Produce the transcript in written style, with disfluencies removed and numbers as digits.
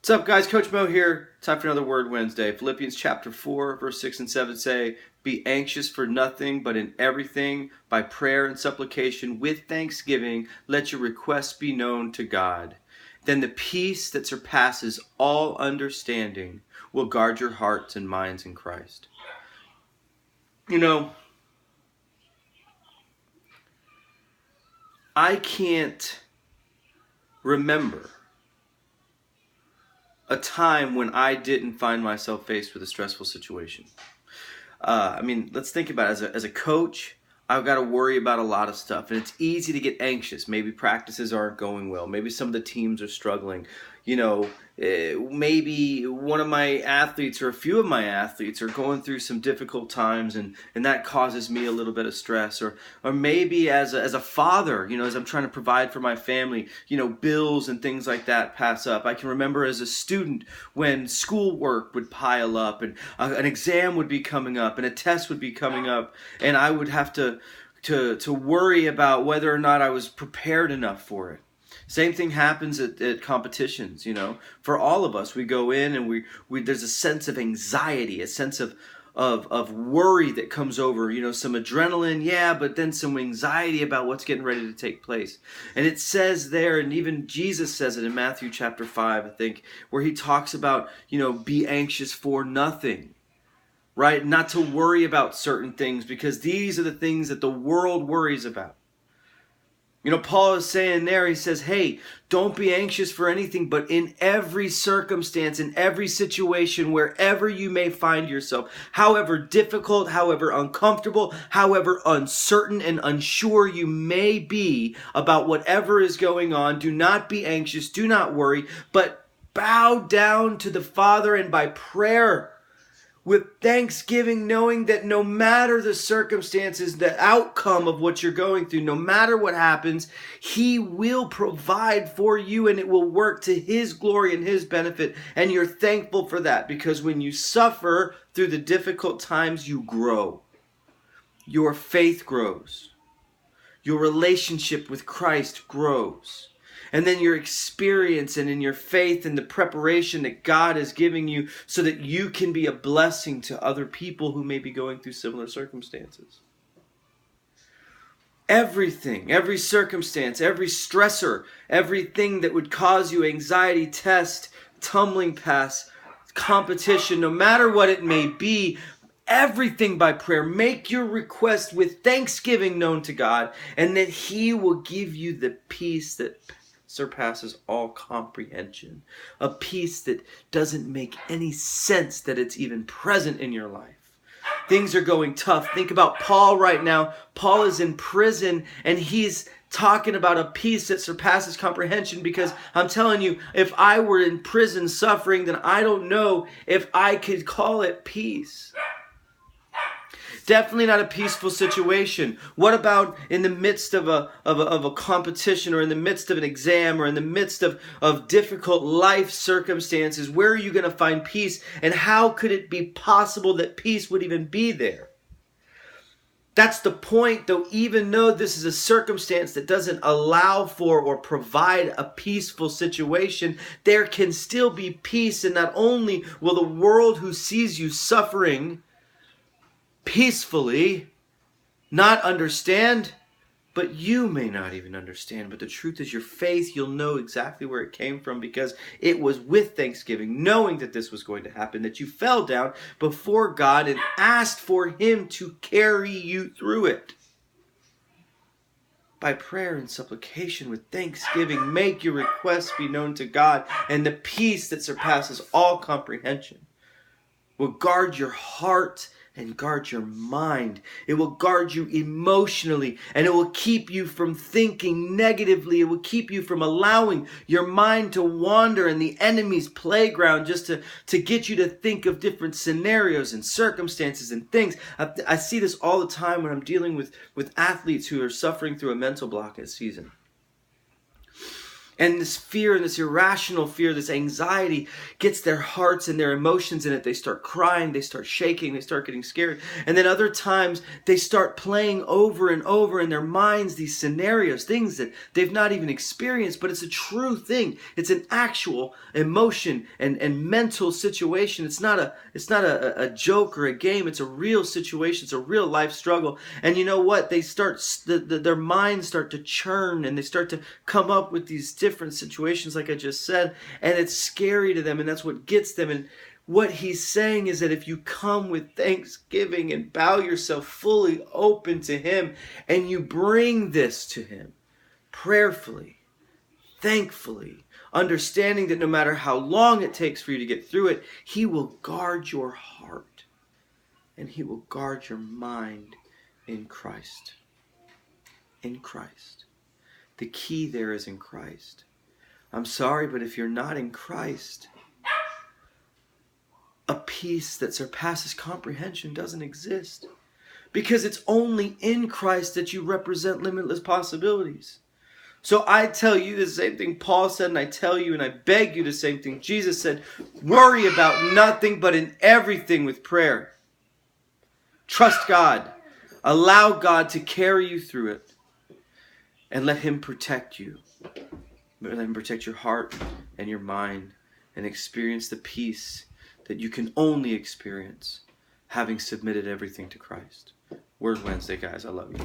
What's up, guys? Coach Mo here. Time for another Word Wednesday. Philippians chapter 4, verse 6 and 7 say, "Be anxious for nothing, but in everything, by prayer and supplication, with thanksgiving, let your requests be known to God. Then the peace that surpasses all understanding will guard your hearts and minds in Christ." You know, I can't remember a time when I didn't find myself faced with a stressful situation. Let's think about it. As a coach, I've got to worry about a lot of stuff, and it's easy to get anxious. Maybe practices aren't going well. Maybe some of the teams are struggling. Maybe one of my athletes or a few of my athletes are going through some difficult times, and that causes me a little bit of stress. Or maybe as a father, as I'm trying to provide for my family, bills and things like that pass up. I can remember as a student when schoolwork would pile up, and an exam would be coming up, and a test would be coming up, and I would have to worry about whether or not I was prepared enough for it. Same thing happens at competitions, For all of us, we go in and we there's a sense of anxiety, a sense of worry that comes over, some adrenaline, but then some anxiety about what's getting ready to take place. And it says there, and even Jesus says it in Matthew chapter 5, I think, where he talks about, be anxious for nothing. Right? Not to worry about certain things, because these are the things that the world worries about. Paul is saying there, he says, hey, don't be anxious for anything, but in every circumstance, in every situation, wherever you may find yourself, however difficult, however uncomfortable, however uncertain and unsure you may be about whatever is going on, do not be anxious, do not worry, but bow down to the Father, and by prayer, with thanksgiving, knowing that no matter the circumstances, the outcome of what you're going through, no matter what happens, he will provide for you, and it will work to his glory and his benefit. And you're thankful for that, because when you suffer through the difficult times, you grow. Your faith grows. Your relationship with Christ grows. And then your experience and in your faith and the preparation that God is giving you so that you can be a blessing to other people who may be going through similar circumstances. Everything, every circumstance, every stressor, everything that would cause you anxiety, test, tumbling pass, competition, no matter what it may be, everything by prayer. Make your request with thanksgiving known to God, and that he will give you the peace that surpasses all comprehension. A peace that doesn't make any sense that it's even present in your life. Things are going tough. Think about Paul right now. Paul is in prison, and he's talking about a peace that surpasses comprehension, because I'm telling you, if I were in prison suffering, then I don't know if I could call it peace. Definitely not a peaceful situation. What about in the midst of a competition, or in the midst of an exam, or in the midst of difficult life circumstances? Where are you going to find peace? And how could it be possible that peace would even be there? That's the point, though. Even though this is a circumstance that doesn't allow for or provide a peaceful situation, there can still be peace. And not only will the world who sees you suffering peacefully not understand, but you may not even understand. But the truth is, your faith, you'll know exactly where it came from, because it was with thanksgiving, knowing that this was going to happen, that you fell down before God and asked for him to carry you through it. By prayer and supplication with thanksgiving, make your requests be known to God, and the peace that surpasses all comprehension will guard your heart and guard your mind. It will guard you emotionally, and it will keep you from thinking negatively. It will keep you from allowing your mind to wander in the enemy's playground, just to get you to think of different scenarios and circumstances and things. I see this all the time when I'm dealing with athletes who are suffering through a mental block this season. And this fear and this irrational fear, this anxiety gets their hearts and their emotions in it. They start crying, they start shaking, they start getting scared. And then other times they start playing over and over in their minds these scenarios, things that they've not even experienced, but it's a true thing. It's an actual emotion and mental situation. It's not a joke or a game. It's a real situation. It's a real life struggle. And you know what? They start, their minds start to churn, and they start to come up with these different situations like I just said, and it's scary to them, and that's what gets them. And what he's saying is that if you come with thanksgiving and bow yourself fully open to him, and you bring this to him prayerfully, thankfully, understanding that no matter how long it takes for you to get through it, he will guard your heart and he will guard your mind in Christ. In Christ. The key there is in Christ. I'm sorry, but if you're not in Christ, a peace that surpasses comprehension doesn't exist. Because it's only in Christ that you represent limitless possibilities. So I tell you the same thing Paul said, and I tell you and I beg you the same thing Jesus said. Worry about nothing, but in everything with prayer. Trust God. Allow God to carry you through it. And let him protect you. Let him protect your heart and your mind. And experience the peace that you can only experience having submitted everything to Christ. Word Wednesday, guys. I love you.